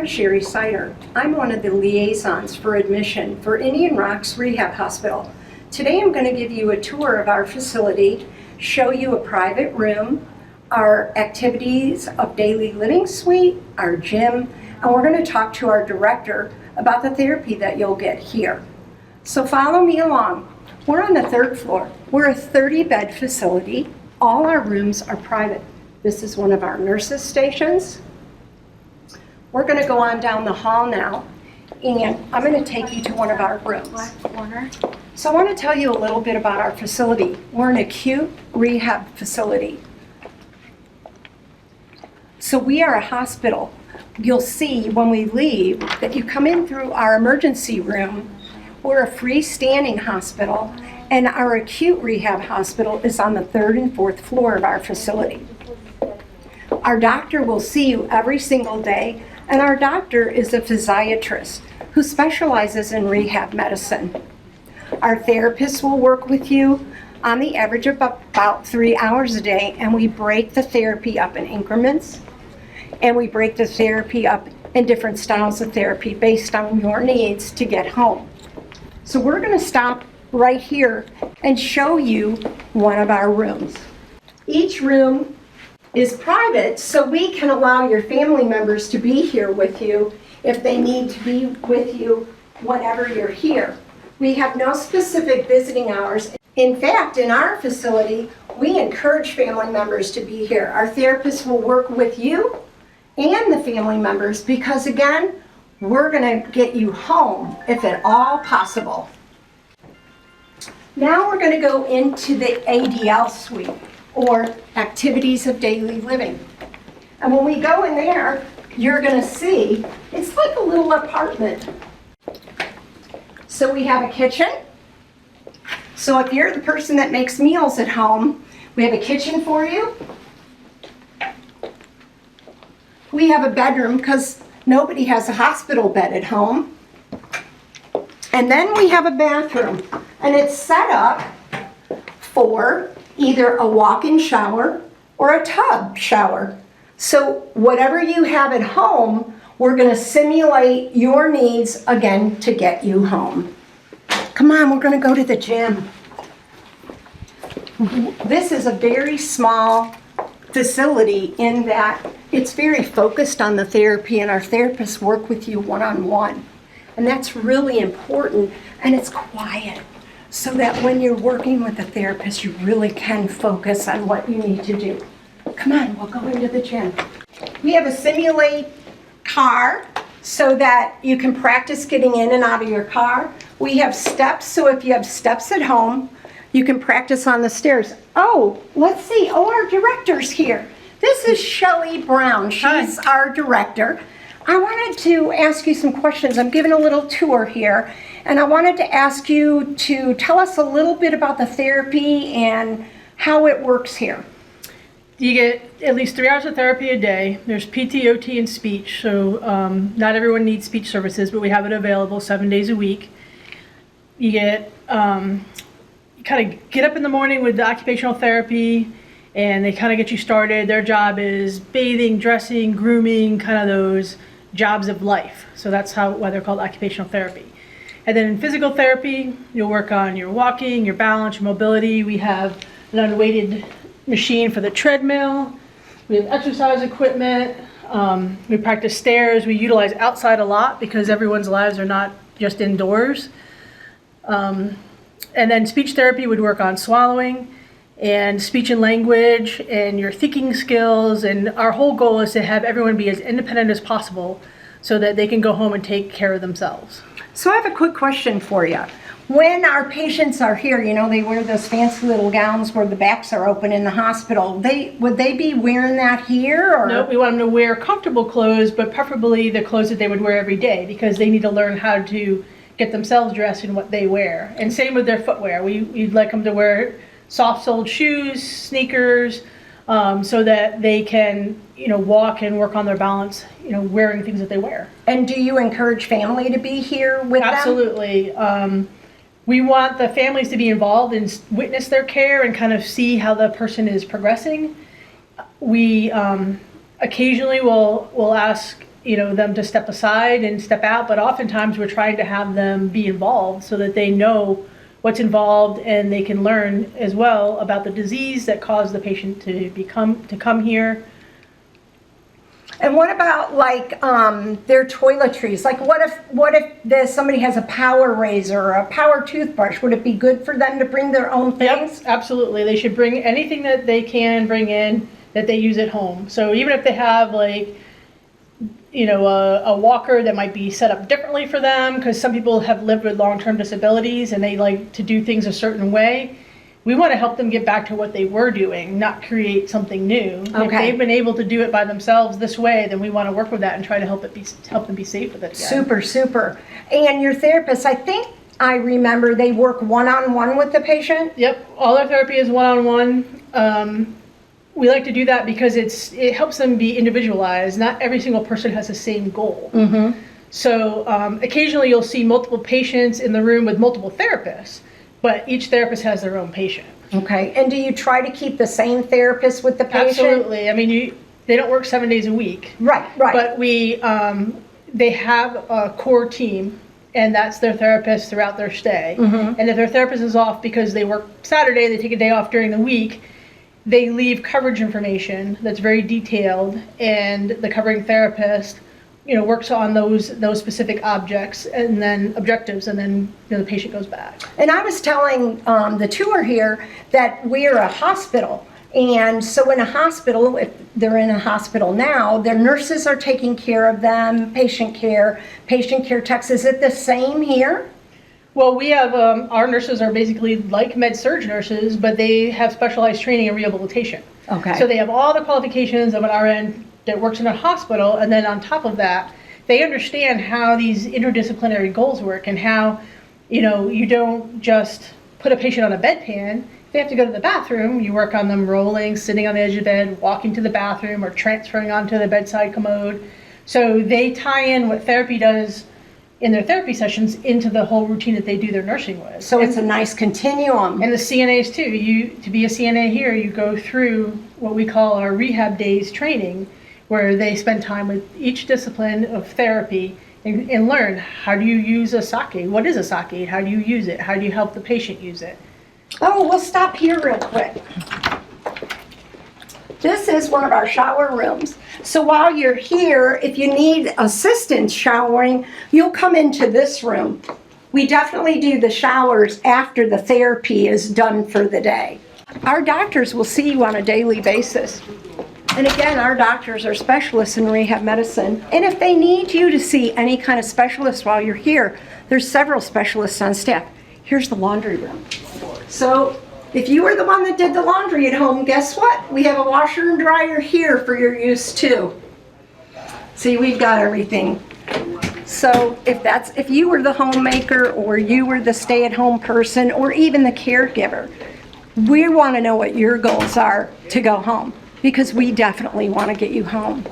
is Sherry Sider. I'm one of the liaisons for admission for Indian Rocks Rehab Hospital. Today I'm going to give you a tour of our facility, show you a private room, our activities of daily living suite, our gym, and we're going to talk to our director about the therapy that you'll get here. So follow me along. We're on the 3rd floor. We're a 30-bed facility. All our rooms are private. This is one of our nurses' stations. We're going to go on down the hall now, and I'm going to take you to one of our rooms. So I want to tell you a little bit about our facility. We're an acute rehab facility. So we are a hospital. You'll see when we leave that you come in through our emergency room. We're a freestanding hospital, and our acute rehab hospital is on the 3rd and 4th floor of our facility. Our doctor will see you every single day, and our doctor is a physiatrist who specializes in rehab medicine. Our therapists will work with you on the average of about 3 hours a day, and we break the therapy up in increments, and we break the therapy up in different styles of therapy based on your needs to get home. So we're going to stop right here and show you one of our rooms. Each room is private, so we can allow your family members to be here with you if they need to be with you whenever you're here. We have no specific visiting hours. In fact, in our facility, we encourage family members to be here. Our therapists will work with you and the family members because, again, we're going to get you home if at all possible. Now we're going to go into the ADL suite, or activities of daily living. And when we go in there, you're going to see it's like a little apartment. So we have a kitchen. So if you're the person that makes meals at home, we have a kitchen for you. We have a bedroom because nobody has a hospital bed at home. And then we have a bathroom, and it's set up for either a walk-in shower or a tub shower. So whatever you have at home, we're going to simulate your needs again to get you home. Come on, we're going to go to the gym. This is a very small facility in that it's very focused on the therapy, and our therapists work with you one-on-one. And that's really important, and it's quiet, so that when you're working with a therapist, you really can focus on what you need to do. Come on, we'll go into the gym. We have a simulate car so that you can practice getting in and out of your car. We have steps, so if you have steps at home, you can practice on the stairs. Oh, let's see. Oh, our director's here. This is Shelley Brown. She's our director. I wanted to ask you some questions. I'm giving a little tour here, and I wanted to ask you to tell us a little bit about the therapy and how it works here. You get at least 3 hours of therapy a day. There's PT, OT, and speech, so not everyone needs speech services, but we have it available 7 days a week. You get, you kind of get up in the morning with the occupational therapy, and they kind of get you started. Their job is bathing, dressing, grooming, kind of those jobs of life. So that's why they're called occupational therapy. And then in physical therapy, you'll work on your walking, your balance, your mobility. We have an unweighted machine for the treadmill. We have exercise equipment. We practice stairs. We utilize outside a lot because everyone's lives are not just indoors. And then speech therapy would work on swallowing and speech and language and your thinking skills, and our whole goal is to have everyone be as independent as possible so that they can go home and take care of themselves. So I have a quick question for you. When our patients are here, you know, they wear those fancy little gowns where the backs are open in the hospital. Would they be wearing that here? Or? No, we want them to wear comfortable clothes, but preferably the clothes that they would wear every day, because they need to learn how to get themselves dressed in what they wear. And same with their footwear. We'd like them to wear soft-soled shoes, sneakers, so that they can, walk and work on their balance, wearing things that they wear. And do you encourage family to be here with them? Absolutely. We want the families to be involved and witness their care and kind of see how the person is progressing. We occasionally will ask them to step aside and step out, but oftentimes we're trying to have them be involved so that they know what's involved and they can learn as well about the disease that caused the patient to come here. And what about like their toiletries? Like what if somebody has a power razor or a power toothbrush? Would it be good for them to bring their own things? Yep, absolutely. They should bring anything that they can bring in that they use at home. So even if they have like, a walker that might be set up differently for them, because some people have lived with long-term disabilities and they like to do things a certain way. We want to help them get back to what they were doing, not create something new. Okay. If they've been able to do it by themselves this way, then we want to work with that and try to help them be safe with it again. Super. And your therapist, I think I remember they work one-on-one with the patient? Yep, all our therapy is one-on-one. We like to do that because it helps them be individualized. Not every single person has the same goal. Mm-hmm. So occasionally you'll see multiple patients in the room with multiple therapists, but each therapist has their own patient. Okay, and do you try to keep the same therapist with the patient? Absolutely. I mean, they don't work 7 days a week. Right. But they have a core team, and that's their therapist throughout their stay. Mm-hmm. And if their therapist is off because they work Saturday, they take a day off during the week, they leave coverage information that's very detailed, and the covering therapist, works on those specific objectives, and then the patient goes back. And I was telling the tour here that we're a hospital. And so in a hospital, if they're in a hospital now, their nurses are taking care of them, patient care techs. Is it the same here? Well, we have, our nurses are basically like med-surg nurses, but they have specialized training in rehabilitation. Okay. So they have all the qualifications of an RN that works in a hospital, and then on top of that, they understand how these interdisciplinary goals work and how, you don't just put a patient on a bedpan. If they have to go to the bathroom, you work on them rolling, sitting on the edge of the bed, walking to the bathroom, or transferring onto the bedside commode. So they tie in what therapy does in their therapy sessions into the whole routine that they do their nursing with. So it's a nice continuum. And the CNAs too. To be a CNA here, you go through what we call our rehab days training, where they spend time with each discipline of therapy and learn, how do you use a sock aid? What is a sock aid? How do you use it? How do you help the patient use it? Oh, we'll stop here real quick. This is one of our shower rooms. So while you're here, if you need assistance showering, you'll come into this room. We definitely do the showers after the therapy is done for the day. Our doctors will see you on a daily basis. And again, our doctors are specialists in rehab medicine. And if they need you to see any kind of specialist while you're here, there's several specialists on staff. Here's the laundry room. So if you were the one that did the laundry at home, guess what? We have a washer and dryer here for your use too. See, we've got everything. So if you were the homemaker, or you were the stay-at-home person, or even the caregiver, we want to know what your goals are to go home, because we definitely want to get you home.